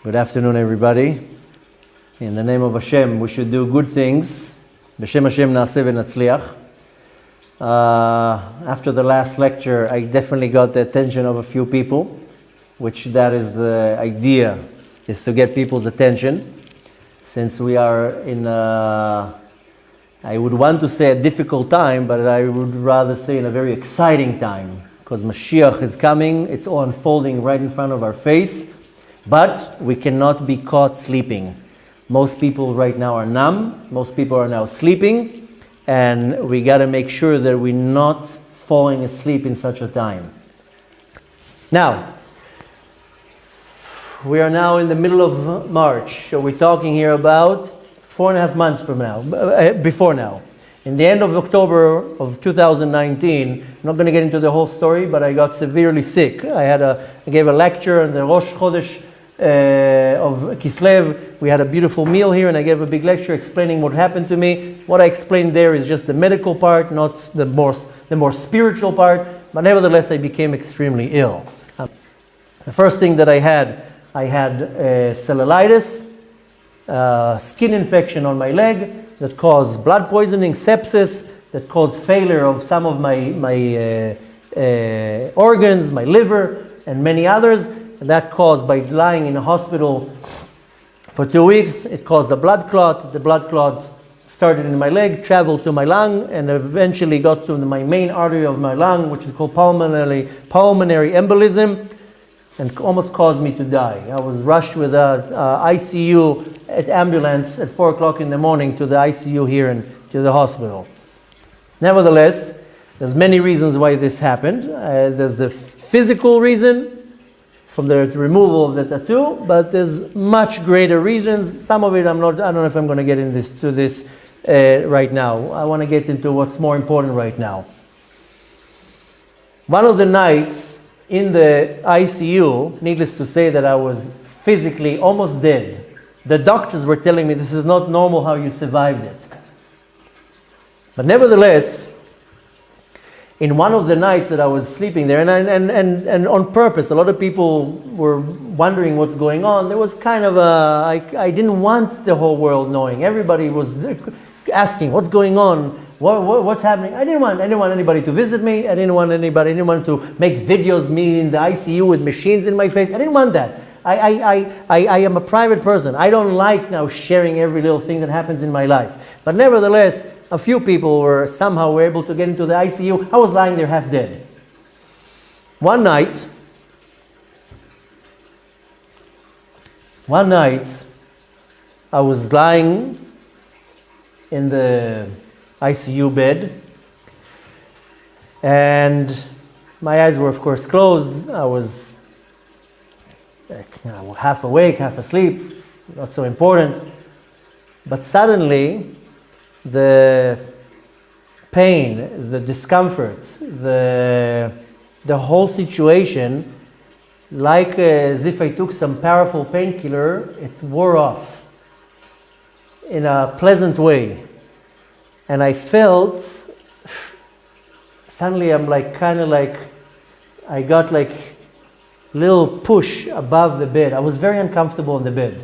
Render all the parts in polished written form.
Good afternoon, everybody. In the name of Hashem, we should do good things. B'Shem Hashem na'aseh v'natzliach. After the last lecture, I definitely got the attention of a few people, which that is the idea, is to get people's attention. Since we are in I would want to say a difficult time, but I would rather say in a very exciting time, because Mashiach is coming, it's all unfolding right in front of our face. But we cannot be caught sleeping. Most people right now are numb. Most people are now sleeping. And we got to make sure that we're not falling asleep in such a time. Now, we are now in the middle of March. So we're talking here about 4.5 months from now, before now. In the end of October of 2019, I'm not going to get into the whole story, but I got severely sick. I gave a lecture on the Rosh Chodesh of Kislev. We had a beautiful meal here, and I gave a big lecture explaining what happened to me. What I explained there is just the medical part, not the more spiritual part. But nevertheless, I became extremely ill. The first thing that I had cellulitis, skin infection on my leg that caused blood poisoning, sepsis, that caused failure of some of my organs, my liver, and many others. And that caused, by lying in a hospital for 2 weeks, it caused a blood clot. The blood clot started in my leg, traveled to my lung, and eventually got to my main artery of my lung, which is called pulmonary embolism, and almost caused me to die. I was rushed with a ICU at ambulance at 4 o'clock in the morning to the ICU here and to the hospital. Nevertheless, there's many reasons why this happened. There's the physical reason, from the removal of the tattoo, but there's much greater reasons. Some of it I don't know if I'm going to get into this right now. I want to get into what's more important right now. One of the nights in the ICU, needless to say that I was physically almost dead. The doctors were telling me this is not normal how you survived it. But nevertheless, in one of the nights that I was sleeping there, and on purpose, a lot of people were wondering what's going on. There was kind of I didn't want the whole world knowing. Everybody was asking, what's going on? What's happening? I didn't want anybody to visit me. I didn't want to make videos, me in the ICU with machines in my face. I didn't want that. I am a private person. I don't like now sharing every little thing that happens in my life. But nevertheless, a few people were able to get into the ICU. I was lying there half dead. One night, I was lying in the ICU bed, and my eyes were, of course, closed. I was half awake, half asleep, not so important. But suddenly, the pain, the discomfort, the whole situation, like as if I took some powerful painkiller, it wore off in a pleasant way. And I felt, suddenly I got like little push above the bed. I was very uncomfortable in the bed.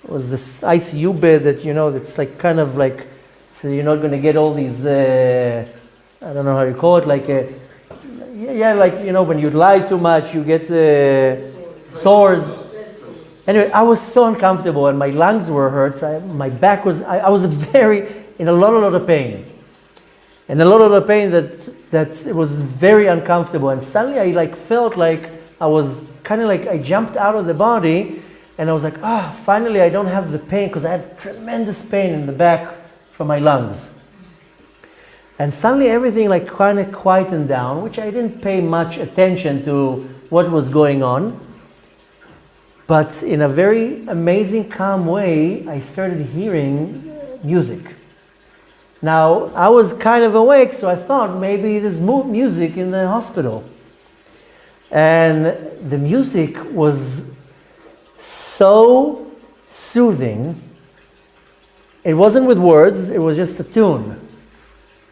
It was this ICU bed that, that's like kind of like, so you're not going to get all these, I don't know how you call it, when you lie too much, you get sores. Anyway, I was so uncomfortable, and my lungs were hurt. My back was, I was in a lot of pain. And a lot of the pain that it was very uncomfortable. And suddenly I felt like I was kind of I jumped out of the body, and I was like, finally I don't have the pain, because I had tremendous pain in the back from my lungs. And suddenly everything kind of quietened down, which I didn't pay much attention to what was going on. But in a very amazing, calm way, I started hearing music. Now, I was kind of awake, so I thought maybe there's music in the hospital. And the music was so soothing. It wasn't with words, it was just a tune.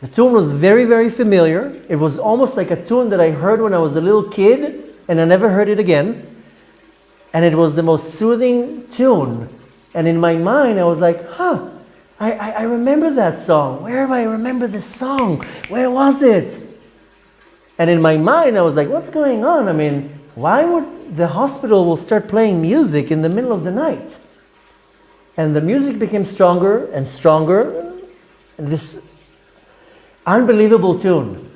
The tune was very, very familiar. It was almost like a tune that I heard when I was a little kid, and I never heard it again. And it was the most soothing tune. And in my mind, I was like, I remember that song. Where do I remember this song? Where was it? And in my mind, I was like, what's going on? I mean, why would the hospital will start playing music in the middle of the night? And the music became stronger and stronger. And this unbelievable tune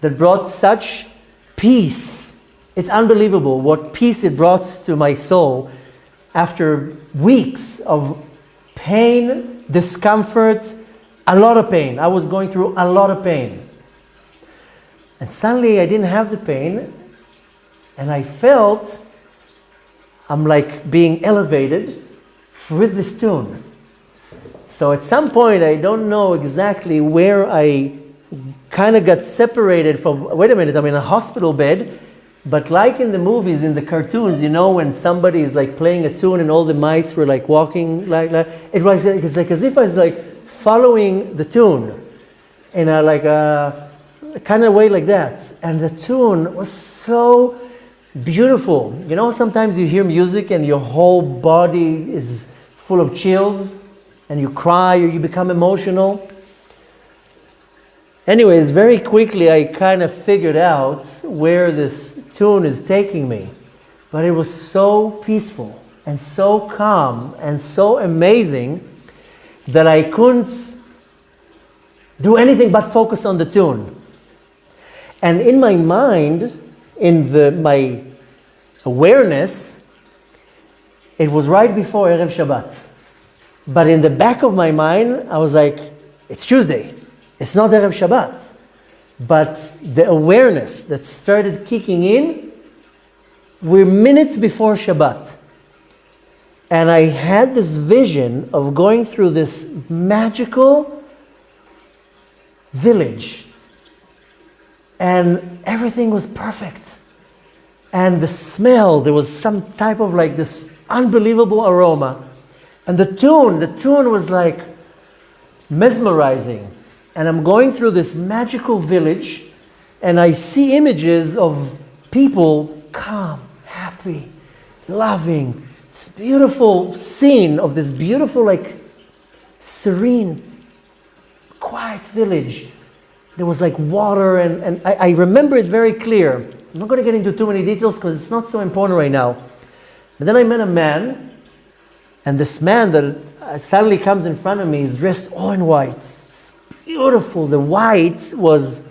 that brought such peace. It's unbelievable what peace it brought to my soul after weeks of pain, discomfort, a lot of pain. I was going through a lot of pain. And suddenly I didn't have the pain, and I felt I'm like being elevated with this tune. So at some point, I don't know exactly where I kind of got separated from, wait a minute, I'm in a hospital bed, but like in the movies, in the cartoons, you know, when somebody is like playing a tune and all the mice were like walking like it was like as if I was like following the tune in a like a kind of way like that. And the tune was so beautiful. You know, sometimes you hear music and your whole body is full of chills and you cry or you become emotional. Anyways, very quickly I kind of figured out where this tune is taking me. But it was so peaceful and so calm and so amazing that I couldn't do anything but focus on the tune. And in my mind, in my awareness, it was right before Erev Shabbat. But in the back of my mind, I was like, it's Tuesday. It's not Erev Shabbat. But the awareness that started kicking in, we're minutes before Shabbat. And I had this vision of going through this magical village. And everything was perfect. And the smell, there was some type of like this unbelievable aroma. And the tune was like mesmerizing. And I'm going through this magical village, and I see images of people calm, happy, loving. This beautiful scene of this beautiful, like, serene, quiet village. There was like water, and I remember it very clear. I'm not going to get into too many details because it's not so important right now. But then I met a man, and this man that suddenly comes in front of me is dressed all in white. Beautiful. The white was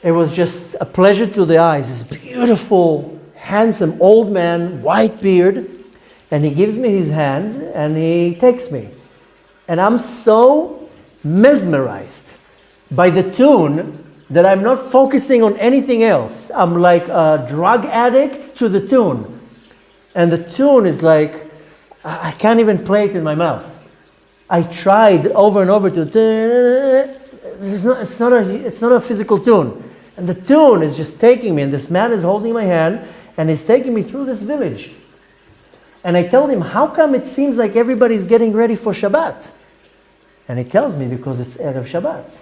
just a pleasure to the eyes. This beautiful, handsome old man, white beard, and he gives me his hand and he takes me. And I'm so mesmerized by the tune that I'm not focusing on anything else. I'm like a drug addict to the tune. And the tune is like, I can't even play it in my mouth. I tried over and over to, it's not a physical tune. And the tune is just taking me, and this man is holding my hand, and he's taking me through this village. And I told him, how come it seems like everybody's getting ready for Shabbat? And he tells me, because it's Erev Shabbat.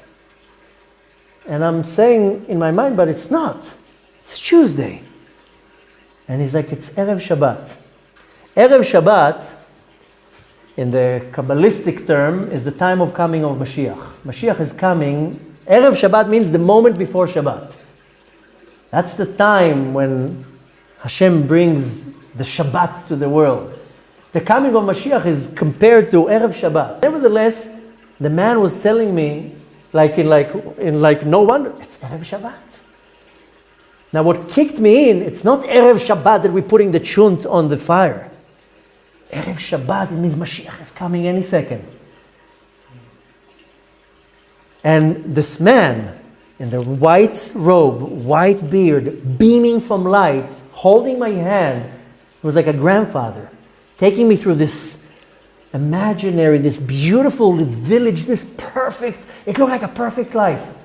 And I'm saying in my mind, but it's not. It's Tuesday. And he's like, it's Erev Shabbat. Erev Shabbat, in the Kabbalistic term, is the time of coming of Mashiach. Mashiach is coming. Erev Shabbat means the moment before Shabbat. That's the time when Hashem brings the Shabbat to the world. The coming of Mashiach is compared to Erev Shabbat. Nevertheless, the man was telling me, no wonder, it's Erev Shabbat. Now what kicked me in, it's not Erev Shabbat that we're putting the chunt on the fire. Erev Shabbat, it means Mashiach is coming any second. And this man in the white robe, white beard, beaming from light, holding my hand, was like a grandfather, taking me through this imaginary, this beautiful village, this perfect, it looked like a perfect life.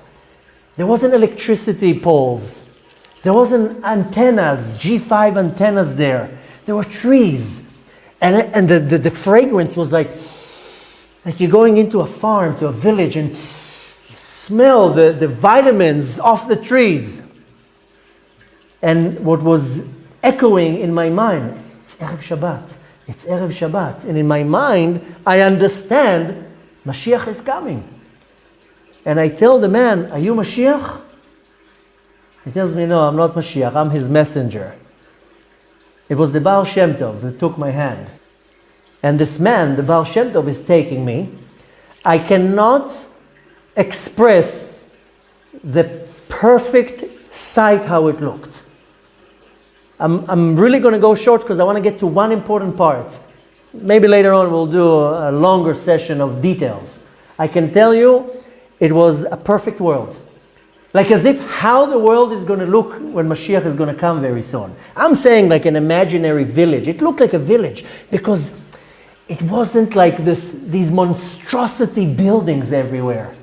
There wasn't electricity poles. There wasn't antennas, G5 antennas there. There were trees. And the fragrance was like you're going into a farm, to a village, and you smell the vitamins off the trees. And what was echoing in my mind. It's Erev Shabbat. It's Erev Shabbat. And in my mind, I understand Mashiach is coming. And I tell the man, are you Mashiach? He tells me, no, I'm not Mashiach. I'm his messenger. It was the Baal Shem Tov that took my hand. And this man, the Baal Shem Tov, is taking me. I cannot express the perfect sight how it looked. I'm really going to go short because I want to get to one important part. Maybe later on we'll do a longer session of details. I can tell you it was a perfect world. Like as if how the world is going to look when Mashiach is going to come very soon. I'm saying like an imaginary village. It looked like a village because it wasn't like these monstrosity buildings everywhere.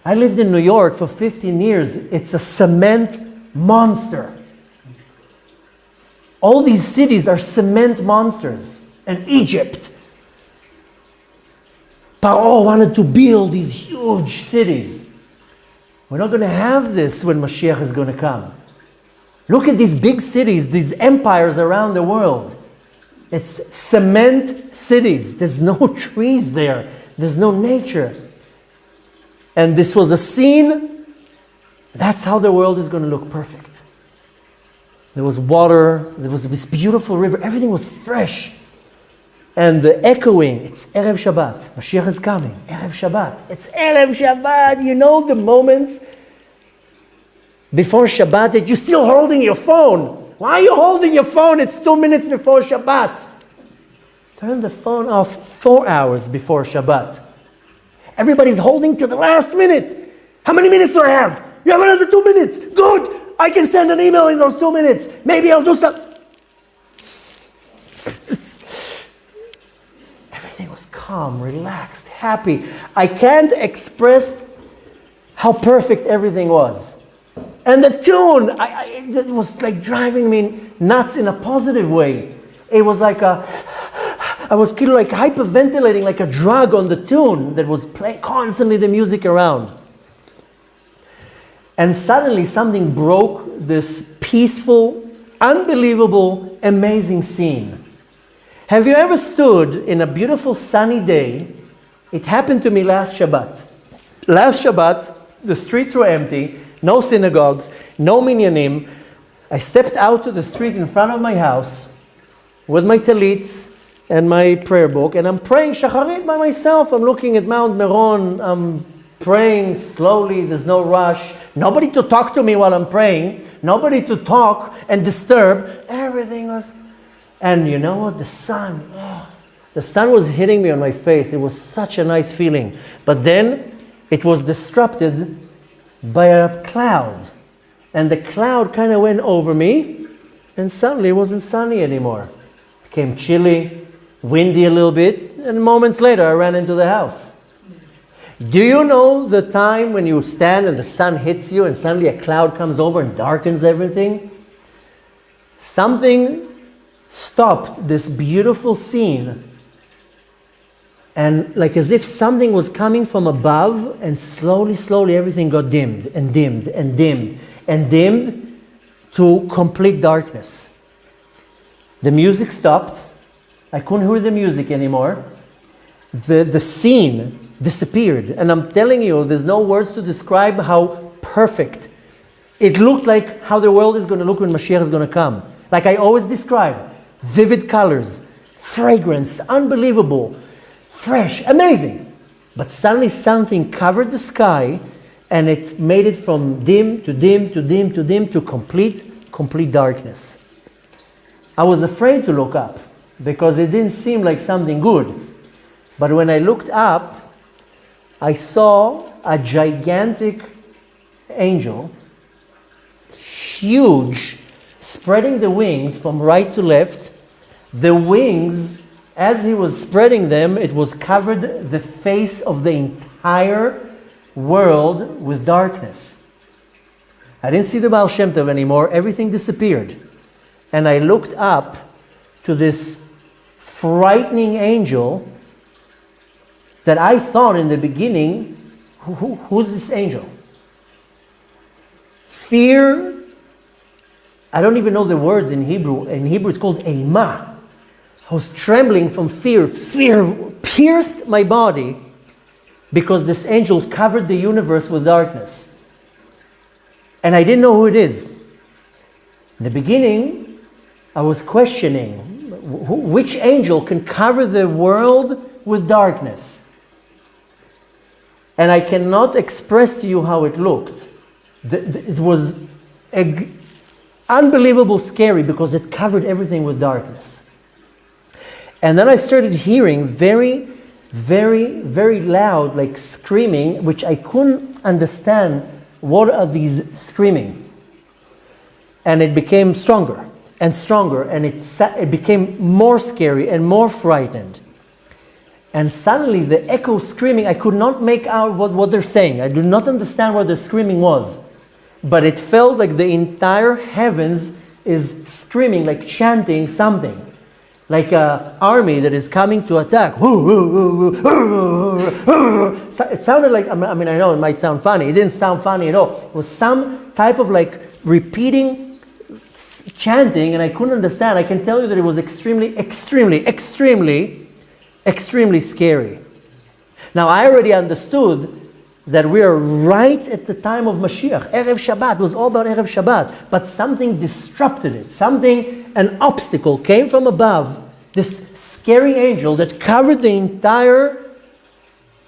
I lived in New York for 15 years. It's a cement monster. All these cities are cement monsters. And Egypt. Paro wanted to build these huge cities. We're not going to have this when Mashiach is going to come. Look at these big cities, these empires around the world. It's cement cities. There's no trees there. There's no nature. And this was a scene. That's how the world is going to look perfect. There was water. There was this beautiful river. Everything was fresh. And the echoing, it's Erev Shabbat. Mashiach is coming. Erev Shabbat. It's Erev Shabbat. You know the moments before Shabbat that you're still holding your phone. Why are you holding your phone? It's 2 minutes before Shabbat. Turn the phone off 4 hours before Shabbat. Everybody's holding to the last minute. How many minutes do I have? You have another 2 minutes. Good. I can send an email in those 2 minutes. Maybe I'll do something. Everything was calm, relaxed, happy. I can't express how perfect everything was. And the tune, it was like driving me nuts in a positive way. It was like I was kind of like hyperventilating like a drug on the tune that was playing constantly the music around. And suddenly something broke this peaceful, unbelievable, amazing scene. Have you ever stood in a beautiful sunny day? It happened to me last Shabbat. Last Shabbat, the streets were empty, no synagogues, no minyanim. I stepped out to the street in front of my house with my talits and my prayer book, and I'm praying Shacharit by myself. I'm looking at Mount Meron. I'm praying slowly. There's no rush. Nobody to talk to me while I'm praying. Nobody to talk and disturb. Everything was... And you know what? The sun was hitting me on my face. It was such a nice feeling. But then it was disrupted by a cloud. And the cloud kind of went over me, and suddenly it wasn't sunny anymore. It became chilly, windy a little bit, and moments later I ran into the house. Do you know the time when you stand and the sun hits you and suddenly a cloud comes over and darkens everything? Something stopped this beautiful scene, and like as if something was coming from above, and slowly everything got dimmed and dimmed and dimmed and dimmed to complete darkness. The music stopped. I couldn't hear the music anymore. The scene disappeared, and I'm telling you, there's no words to describe how perfect it looked, like how the world is going to look when Mashiach is going to come. Like I always describe, vivid colors, fragrance, unbelievable, fresh, amazing. But suddenly something covered the sky, and it made it from dim to dim to dim to dim to complete darkness. I was afraid to look up because it didn't seem like something good. But when I looked up, I saw a gigantic angel, huge, spreading the wings from right to left. The wings, as he was spreading them, it was covered the face of the entire world with darkness. I didn't see the Baal Shem Tov anymore. Everything disappeared. And I looked up to this frightening angel that I thought in the beginning, who's this angel? Fear I don't even know the words in Hebrew. In Hebrew it's called eima. I was trembling from fear. Fear pierced my body because this angel covered the universe with darkness. And I didn't know who it is. In the beginning, I was questioning which angel can cover the world with darkness. And I cannot express to you how it looked. It was unbelievable scary because it covered everything with darkness. And then I started hearing very, very, very loud, like screaming, which I couldn't understand. What are these screaming? And it became stronger and stronger, and it became more scary and more frightened. And suddenly the echo screaming, I could not make out what they're saying. I do not understand what the screaming was. But it felt like the entire heavens is screaming, like chanting something. Like an army that is coming to attack. It sounded like, I mean, I know it might sound funny. It didn't sound funny at all. It was some type of like repeating chanting, and I couldn't understand. I can tell you that it was extremely, extremely, extremely, extremely scary. Now, I already understood that we are right at the time of Mashiach. Erev Shabbat was all about Erev Shabbat. But something disrupted it. An obstacle came from above. This scary angel that covered the entire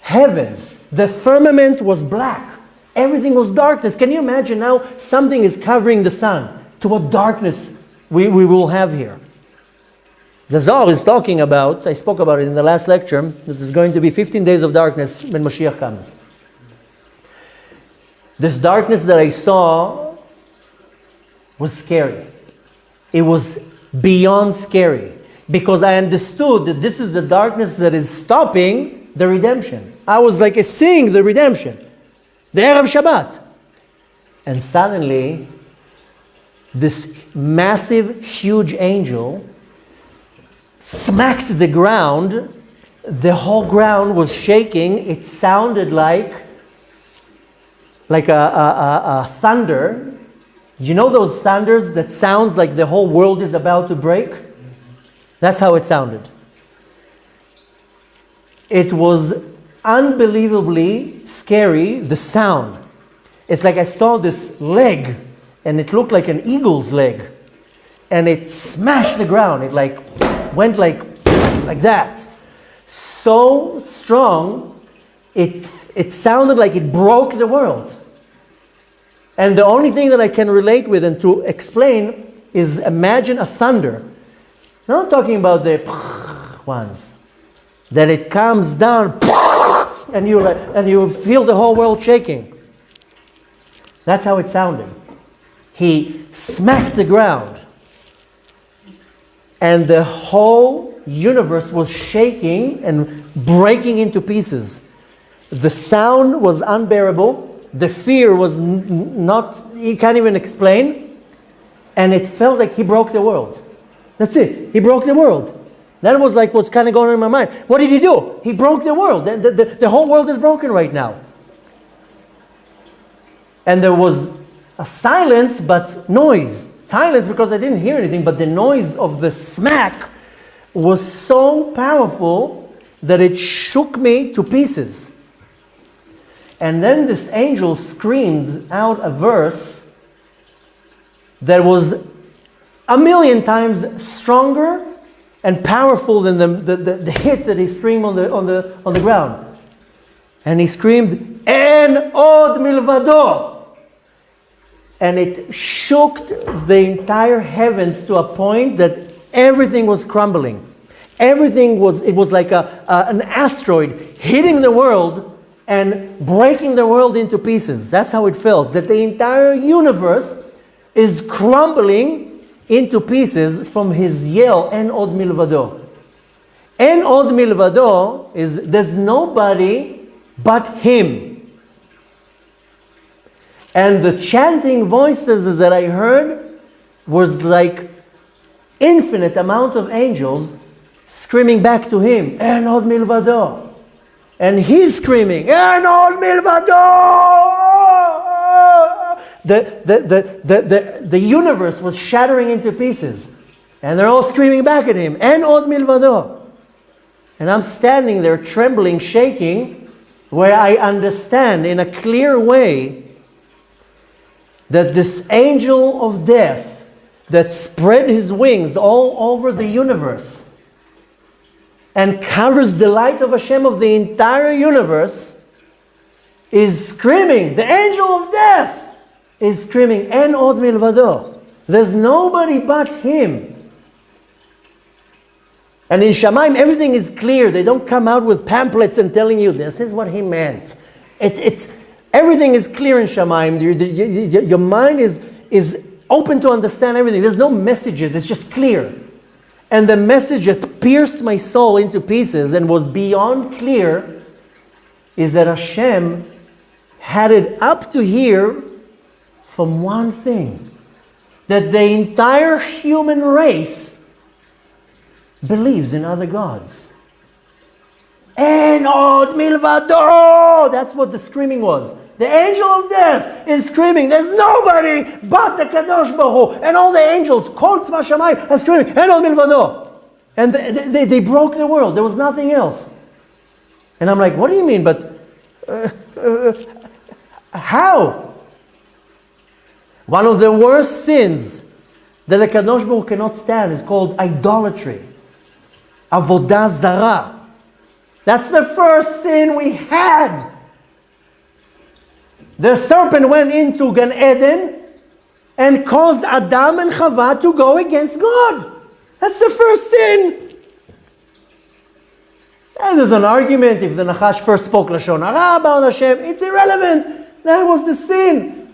heavens. The firmament was black. Everything was darkness. Can you imagine now something is covering the sun? To what darkness we will have here. The Zohar is talking about, I spoke about it in the last lecture, that there's going to be 15 days of darkness when Mashiach comes. This darkness that I saw was scary. It was beyond scary. Because I understood that this is the darkness that is stopping the redemption. I was like seeing the redemption. The Erev Shabbat. And suddenly, this massive, huge angel smacked the ground. The whole ground was shaking. It sounded like a thunder. You know those thunders that sounds like the whole world is about to break? That's how it sounded. It was unbelievably scary, the sound. It's like I saw this leg, and it looked like an eagle's leg. And it smashed the ground. It went like that. So strong, it sounded like it broke the world. And the only thing that I can relate with and to explain is imagine a thunder. I'm not talking about the ones. That it comes down and you feel the whole world shaking. That's how it sounded. He smacked the ground. And the whole universe was shaking and breaking into pieces. The sound was unbearable. The fear was not, you can't even explain. And it felt like he broke the world. That's it. He broke the world. That was like what's kind of going on in my mind. What did he do? He broke the world. The whole world is broken right now. And there was a silence, but noise. Silence because I didn't hear anything, but the noise of the smack was so powerful that it shook me to pieces. And then this angel screamed out a verse that was 1,000,000 times stronger and powerful than the hit that he screamed on the ground. And he screamed, "En od milvado." And it shook the entire heavens to a point that everything was crumbling. It was like an asteroid hitting the world and breaking the world into pieces. That's how it felt. That the entire universe is crumbling into pieces from his yell, "En od milvado." En od milvado is there's nobody but him. And the chanting voices that I heard was like infinite amount of angels screaming back to him, "En od milvado." And he's screaming, "En od milvado!" The universe was shattering into pieces. And they're all screaming back at him, En od milvado. And I'm standing there trembling, shaking, where I understand in a clear way that this angel of death that spread his wings all over the universe and covers the light of Hashem of the entire universe is screaming, the angel of death is screaming, En od milvado. There's nobody but him. And in Shamayim, everything is clear. They don't come out with pamphlets and telling you, this is what he meant. Everything is clear in Shamayim. Your mind is open to understand everything. There's no messages. It's just clear. And the message that pierced my soul into pieces and was beyond clear is that Hashem had it up to here from one thing. That the entire human race believes in other gods. En od milvado! That's what the screaming was. The angel of death is screaming, there's nobody but the Kadosh Baruch Hu. And all the angels, Kol Tzva Shamayim, are screaming, En od milvado! And they broke the world. There was nothing else. And I'm like, what do you mean? But how? One of the worst sins that the Kadosh Baruch Hu cannot stand is called idolatry. Avodah Zarah. That's the first sin we had. The serpent went into Gan Eden and caused Adam and Chava to go against God. That's the first sin. And there's an argument if the Nachash first spoke Lashon Hara about Hashem. It's irrelevant. That was the sin.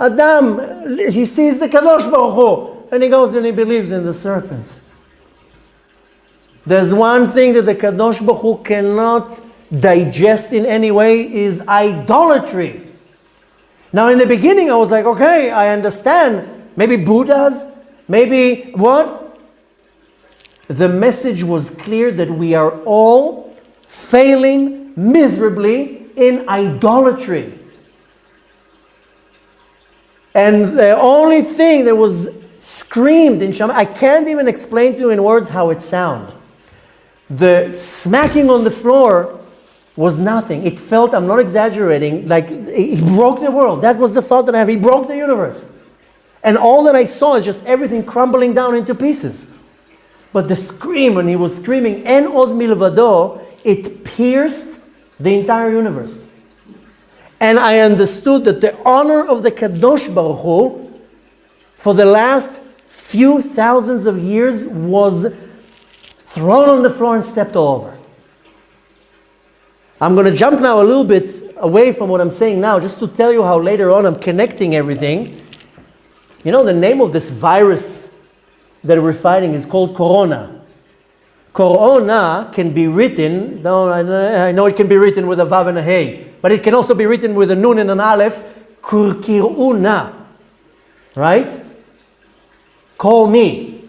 Adam, he sees the Kadosh Baruch Hu and he goes and he believes in the serpent. There's one thing that the Kadosh Baruch Hu cannot digest in any way is idolatry. Now in the beginning I was like, okay, I understand. Maybe Buddhas, maybe what? The message was clear that we are all failing miserably in idolatry. And the only thing that was screamed in Shammai, I can't even explain to you in words how it sounds. The smacking on the floor was nothing. It felt, I'm not exaggerating, like he broke the world. That was the thought that I have. He broke the universe. And all that I saw is just everything crumbling down into pieces. But the scream, when he was screaming, En od milvado, it pierced the entire universe. And I understood that the honor of the Kadosh Baruch Hu for the last few thousands of years was thrown on the floor and stepped all over. I'm going to jump now a little bit away from what I'm saying now, just to tell you how later on I'm connecting everything. You know, the name of this virus that we're fighting is called Corona. Corona can be written, I know it can be written with a Vav and a Hey, but it can also be written with a Nun and an Aleph, Kurkiruna. Right? Call me.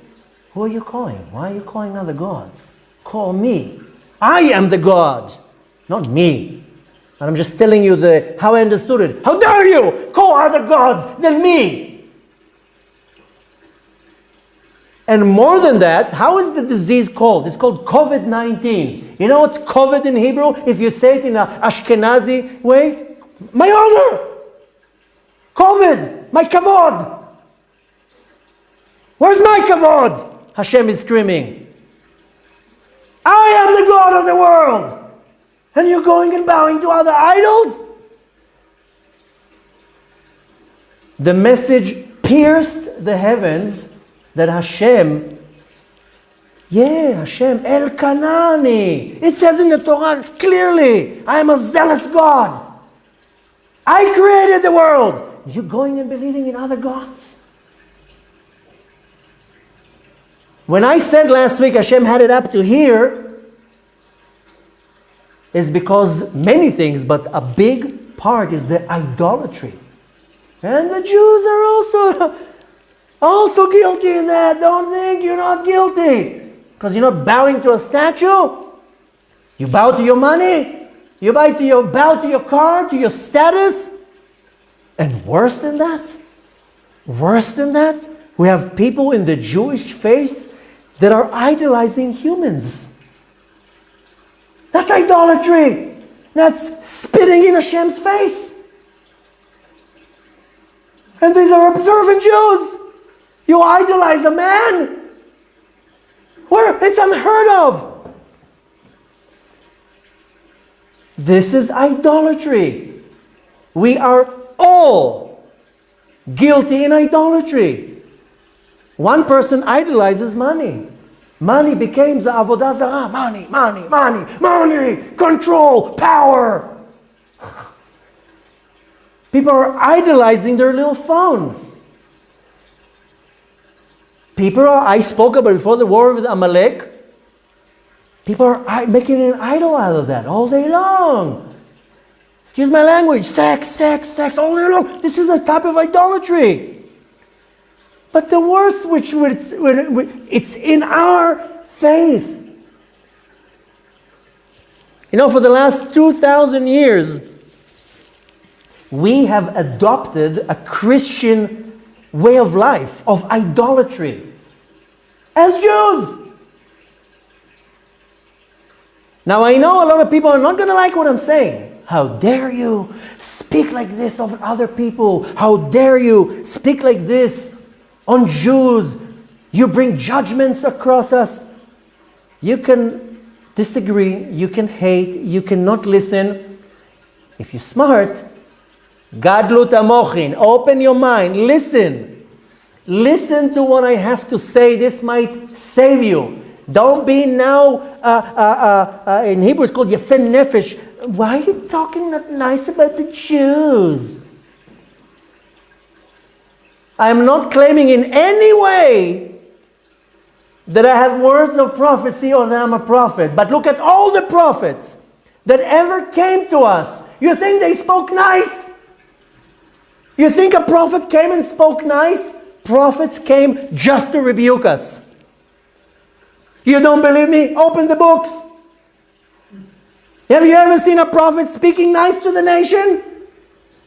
Who are you calling? Why are you calling other gods? Call me. I am the God, not me. And I'm just telling you how I understood it. How dare you call other gods than me? And more than that, how is the disease called? It's called COVID-19. You know what's COVID in Hebrew? If you say it in an Ashkenazi way, my honor. COVID, my kavod. Where's my kavod? Hashem is screaming. I am the God of the world. And you're going and bowing to other idols? The message pierced the heavens that Hashem, Hashem, El Kanani. It says in the Torah clearly, I am a zealous God. I created the world. You're going and believing in other gods? When I said last week Hashem had it up to here, is because many things, but a big part is the idolatry. And the Jews are also guilty in that. Don't think you're not guilty. Because you're not bowing to a statue. You bow to your money. You bow to your car, to your status. And worse than that, we have people in the Jewish faith that are idolizing humans. That's idolatry. That's spitting in Hashem's face. And these are observant Jews. You idolize a man? Where? It's unheard of. This is idolatry. We are all guilty in idolatry. One person idolizes money. Money became the avodah zarah. Money, control, power. People are idolizing their little phone. I spoke about before the war with Amalek. People are making an idol out of that all day long. Excuse my language. Sex, all day long. This is a type of idolatry. But the worst, it's in our faith. For the last 2,000 years, we have adopted a Christian way of life, of idolatry, as Jews. Now I know a lot of people are not going to like what I'm saying. How dare you speak like this of other people? How dare you speak like this on Jews? You bring judgments across us. You can disagree, you can hate, you cannot listen. If you're smart, Gadlut amochin, open your mind, listen. Listen to what I have to say. This might save you. Don't be now, in Hebrew it's called Yefen Nefesh. Why are you talking not nice about the Jews? I am not claiming in any way that I have words of prophecy or that I'm a prophet. But look at all the prophets that ever came to us. You think they spoke nice? You think a prophet came and spoke nice? Prophets came just to rebuke us. You don't believe me? Open the books. Have you ever seen a prophet speaking nice to the nation?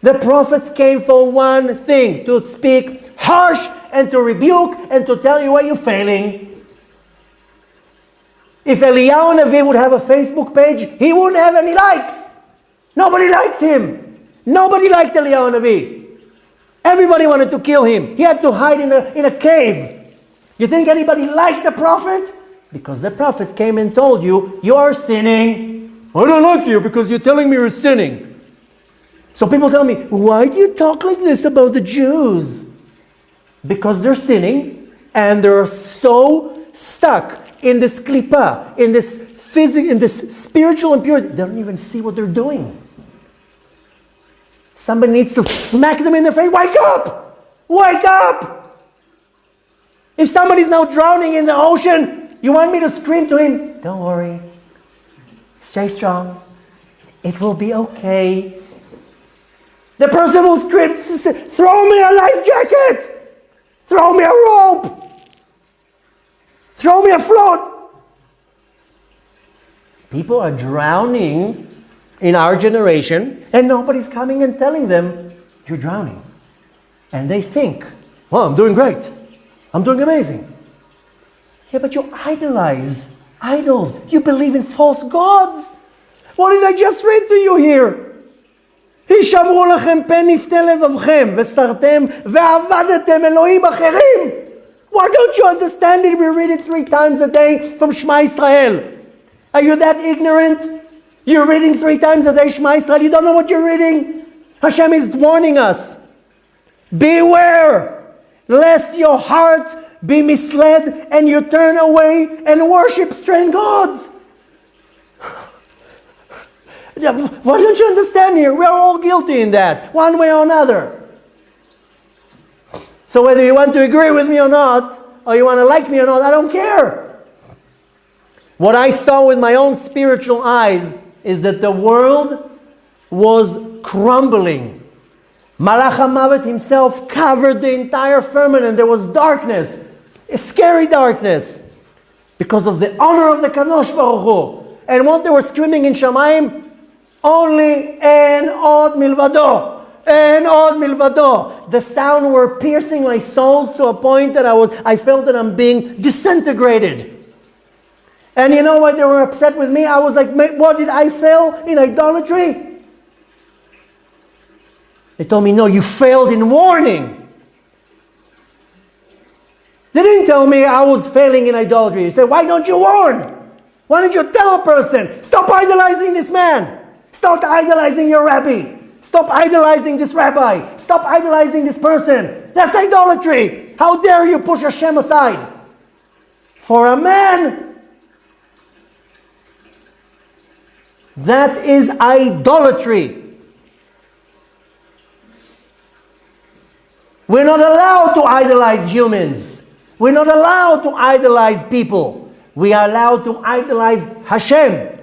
The prophets came for one thing, to speak harsh and to rebuke and to tell you where you're failing. If Eliyahu Navi would have a Facebook page, he wouldn't have any likes. Nobody liked him. Nobody liked Eliyahu Navi. Everybody wanted to kill him. He had to hide in a cave. You think anybody liked the prophet? Because the prophet came and told you, you are sinning. I don't like you because you're telling me you're sinning. So people tell me, why do you talk like this about the Jews? Because they're sinning and they're so stuck in this klipa, in this spiritual impurity. They don't even see what they're doing. Somebody needs to smack them in the face. Wake up! Wake up! If somebody's now drowning in the ocean, you want me to scream to him, don't worry. Stay strong. It will be okay. The person will scream, throw me a life jacket! Throw me a rope! Throw me a float! People are drowning in our generation, and nobody's coming and telling them, you're drowning. And they think, well, I'm doing great. I'm doing amazing. Yeah, but you idolize idols. You believe in false gods. What did I just read to you here? הישמרו לכם פן נפתה לבבכם, וסרתם ועבדתם אלוהים אחרים. Why don't you understand it? We read it 3 times a day from Shema Israel. Are you that ignorant? You're reading 3 times a day Shema Israel. You don't know what you're reading? Hashem is warning us. Beware, lest your heart be misled and you turn away and worship strange gods. Why don't you understand here? We're all guilty in that, one way or another. So whether you want to agree with me or not, or you want to like me or not, I don't care. What I saw with my own spiritual eyes is that the world was crumbling. Malach HaMavet himself covered the entire firmament. There was darkness, a scary darkness, because of the honor of the Kadosh Baruch Hu. And what they were screaming in Shamayim, only En Od Milvado. En od milvado. The sound were piercing my soul to a point that I felt that I'm being disintegrated. And you know what? They were upset with me. I was like, what, did I fail in idolatry? They told me, no, you failed in warning. They didn't tell me I was failing in idolatry. They said, why don't you warn? Why don't you tell a person, stop idolizing this man. Stop idolizing your rabbi. Stop idolizing this rabbi. Stop idolizing this person. That's idolatry. How dare you push Hashem aside? For a man, that is idolatry. We're not allowed to idolize humans. We're not allowed to idolize people. We are allowed to idolize Hashem.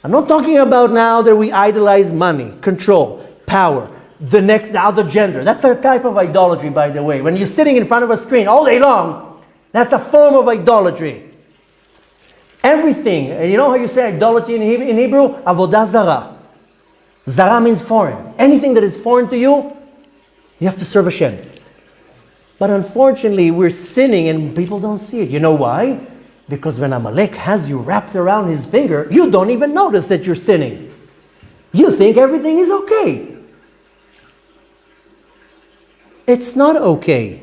I'm not talking about now that we idolize money, control, power, the other gender. That's a type of idolatry, by the way. When you're sitting in front of a screen all day long, that's a form of idolatry. Everything, you know how you say idolatry in Hebrew? Avodah zara. Zara means foreign. Anything that is foreign to you, you have to serve Hashem. But unfortunately, we're sinning and people don't see it. You know why? Because when Amalek has you wrapped around his finger, you don't even notice that you're sinning. You think everything is okay. It's not okay.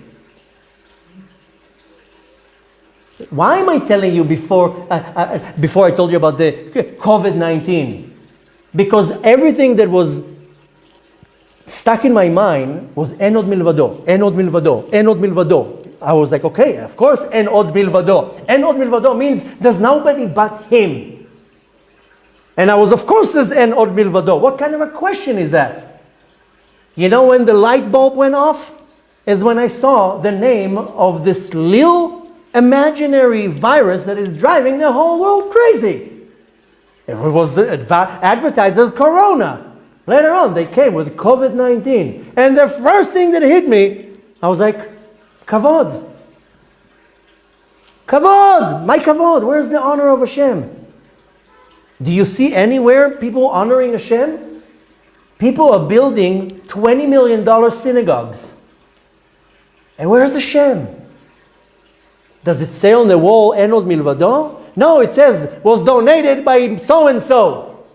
Why am I telling you before I told you about the COVID-19? Because everything that was stuck in my mind was En od milvado, En od milvado, En od milvado. I was like, okay, of course, En od milvado. En od milvado means there's nobody but him. And I was, of course, says En od milvado. What kind of a question is that? You know when the light bulb went off? Is when I saw the name of this little imaginary virus that is driving the whole world crazy. It was advertised as Corona. Later on, they came with COVID-19. And the first thing that hit me, I was like, Kavod. Kavod! My kavod! Where's the honor of Hashem? Do you see anywhere people honoring Hashem? People are building $20 million synagogues. And where's Hashem? Does it say on the wall, En od milvado? No, it says, was donated by so-and-so.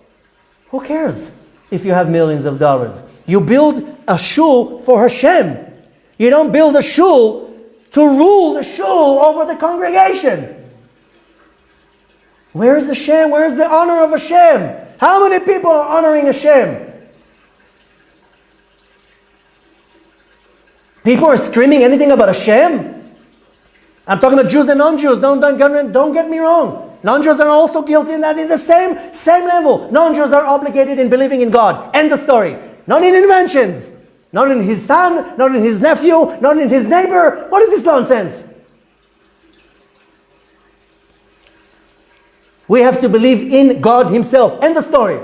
Who cares if you have millions of dollars? You build a shul for Hashem. You don't build a shul to rule the shul over the congregation. Where is Hashem? Where is the honor of Hashem? How many people are honoring Hashem? People are screaming anything about Hashem? I'm talking about Jews and non-Jews. Don't get me wrong. Non-Jews are also guilty in that in the same level. Non-Jews are obligated in believing in God. End of story. Not in inventions. Not in his son, not in his nephew, not in his neighbor. What is this nonsense? We have to believe in God himself. End of story.